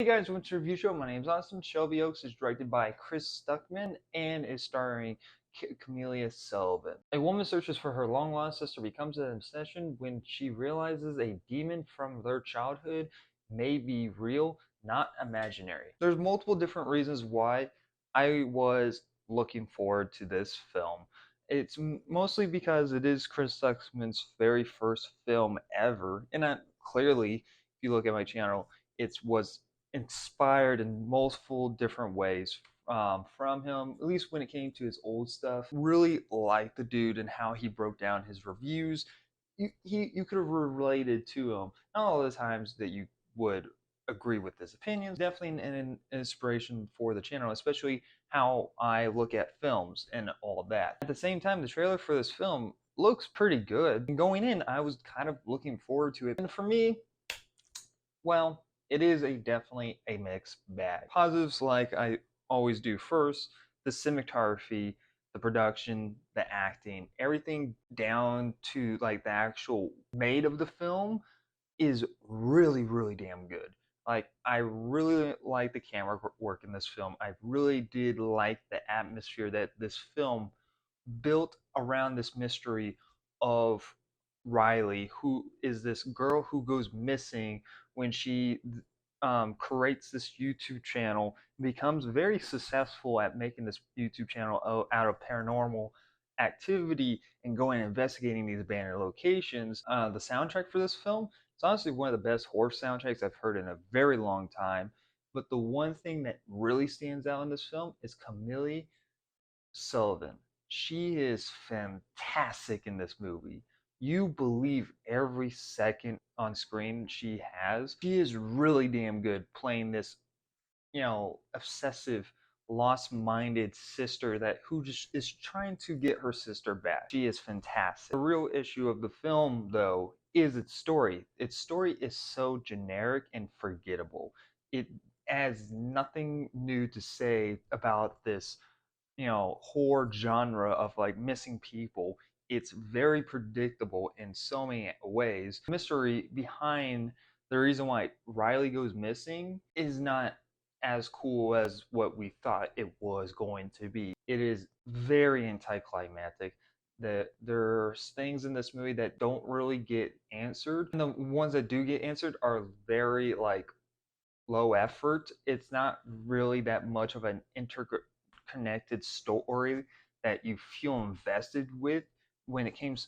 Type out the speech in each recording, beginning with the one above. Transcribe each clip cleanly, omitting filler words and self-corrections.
Hey guys, welcome to the review show. My name's Austin. Shelby Oaks is directed by Chris Stuckman and is starring Camellia Sullivan. A woman searches for her long-lost sister, becomes an obsession when she realizes a demon from their childhood may be real, not imaginary. There's multiple different reasons why I was looking forward to this film. It's mostly because it is Chris Stuckman's very first film ever, and clearly, if you look at my channel, it was inspired in multiple different ways from him, at least when it came to his old stuff. Really liked the dude and how he broke down his reviews. You could have related to him. Not all the times that you would agree with his opinions. Definitely an inspiration for the channel, especially how I look at films and all of that. At the same time, the trailer for this film looks pretty good. And going in, I was kind of looking forward to it. And for me, well, it is definitely a mixed bag. Positives, like I always do first, the cinematography, the production, the acting, everything down to like the actual made of the film is really, really damn good. Like, I really like the camera work in this film. I really did like the atmosphere that this film built around this mystery of Riley, who is this girl who goes missing when she creates this YouTube channel, becomes very successful at making this YouTube channel out of paranormal activity and going and investigating these abandoned locations. The soundtrack for this film is honestly one of the best horror soundtracks I've heard in a very long time. But the one thing that really stands out in this film is Camille Sullivan. She is fantastic in this movie. You believe every second on screen she has. She is really damn good playing this, obsessive, lost-minded sister that who just is trying to get her sister back. She is fantastic. The real issue of the film, though, is its story. Its story is so generic and forgettable. It adds nothing new to say about this horror genre of like missing people. It's very predictable in so many ways. The mystery behind the reason why Riley goes missing is not as cool as what we thought it was going to be. It is very anticlimactic. That there's things in this movie that don't really get answered. And the ones that do get answered are very like low effort. It's not really that much of an interconnected story that you feel invested with when it comes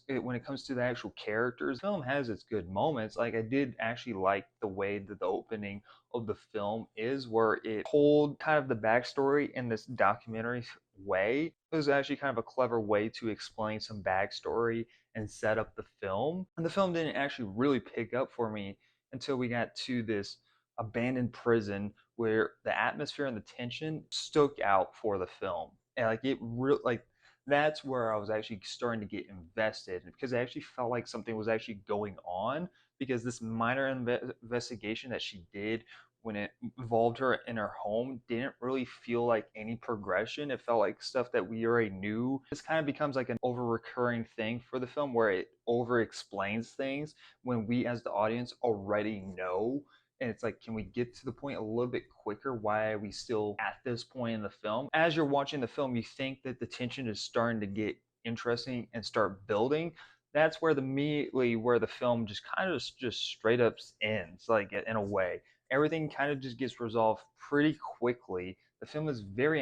to the actual characters. The film has its good moments. Like, I did actually like the way that the opening of the film is, where it told kind of the backstory in this documentary way. It was actually kind of a clever way to explain some backstory and set up the film. And the film didn't actually really pick up for me until we got to this abandoned prison where the atmosphere and the tension stuck out for the film. And like it really like that's where I was actually starting to get invested, because I actually felt like something was actually going on, because this minor investigation that she did when it involved her in her home didn't really feel like any progression. It felt like stuff that we already knew. This kind of becomes like an over recurring thing for the film, where it over explains things when we as the audience already know. And it's like, can we get to the point a little bit quicker? Why are we still at this point in the film? As you're watching the film, you think that the tension is starting to get interesting and start building. That's where immediately where the film just kind of just straight up ends, like in a way. Everything kind of just gets resolved pretty quickly. The film is very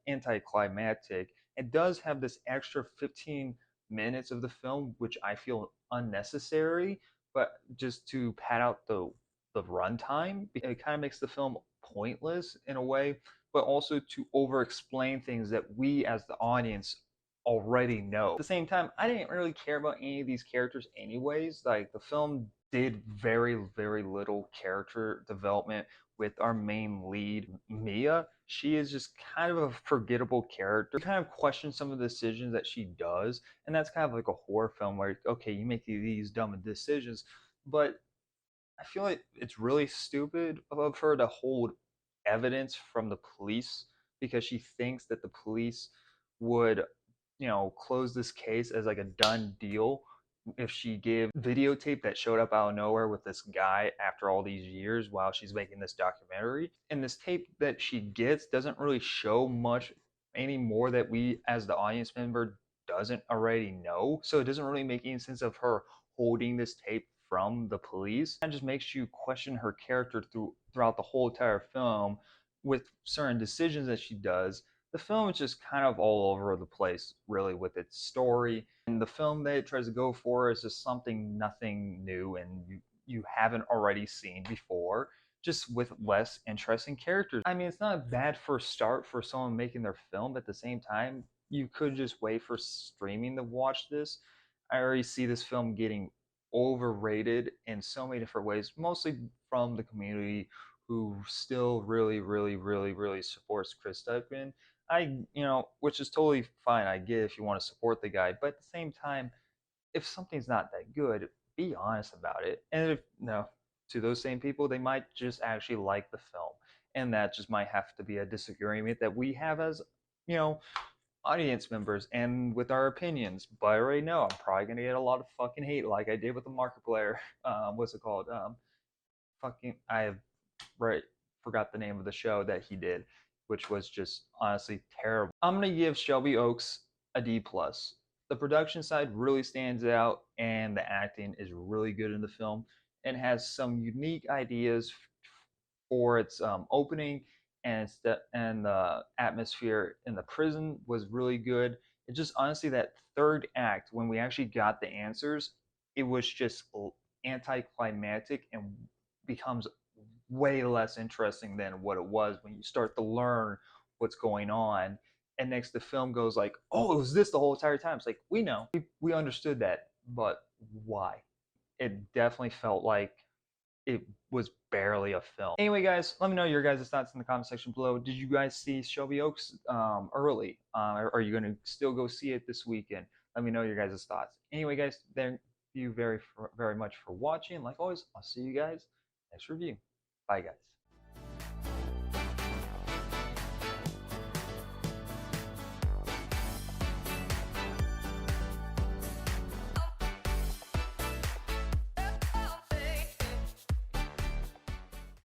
anticlimactic. It does have this extra 15 minutes of the film, which I feel unnecessary, but just to pad out the runtime. It kind of makes the film pointless in a way, but also to over explain things that we as the audience already know. At the same time, I didn't really care about any of these characters anyways. Like, the film did very, very little character development with our main lead, Mia. She is just kind of a forgettable character. You kind of question some of the decisions that she does, and that's kind of like a horror film where, okay, you make these dumb decisions, but I feel like it's really stupid of her to hold evidence from the police because she thinks that the police would, close this case as like a done deal if she gave videotape that showed up out of nowhere with this guy after all these years while she's making this documentary. And this tape that she gets doesn't really show much any more that we as the audience member doesn't already know. So it doesn't really make any sense of her holding this tape from the police. That just makes you question her character throughout the whole entire film with certain decisions that she does. The film is just kind of all over the place, really, with its story. And the film that it tries to go for is just nothing new and you haven't already seen before, just with less interesting characters. I mean, it's not a bad first start for someone making their film. At the same time, you could just wait for streaming to watch this. I already see this film getting overrated in so many different ways, mostly from the community who still really supports Chris Tuckman. Which is totally fine. I get if you want to support the guy, but at the same time, if something's not that good, be honest about it. And if no, to those same people, they might just actually like the film, and that just might have to be a disagreement that we have as you know audience members and with our opinions. But I already know I'm probably gonna get a lot of fucking hate, like I did with the Markiplier. What's it called? Fucking I have right forgot the name of the show that he did, which was just honestly terrible. I'm gonna give Shelby Oaks a D plus. The production side really stands out, and the acting is really good in the film, and has some unique ideas for its opening, and the atmosphere in the prison was really good. It just honestly that third act when we actually got the answers, it was just anticlimactic and becomes way less interesting than what it was when you start to learn what's going on. And next the film goes like, oh, it was this the whole entire time. It's like, we know, we understood that, but why? It definitely felt like it was barely a film. Anyway, guys, let me know your guys' thoughts in the comment section below. Did you guys see Shelby Oaks early? Are you going to still go see it this weekend? Let me know your guys' thoughts. Anyway, guys, thank you very much for watching. Like always, I'll see you guys next review. Bye, guys.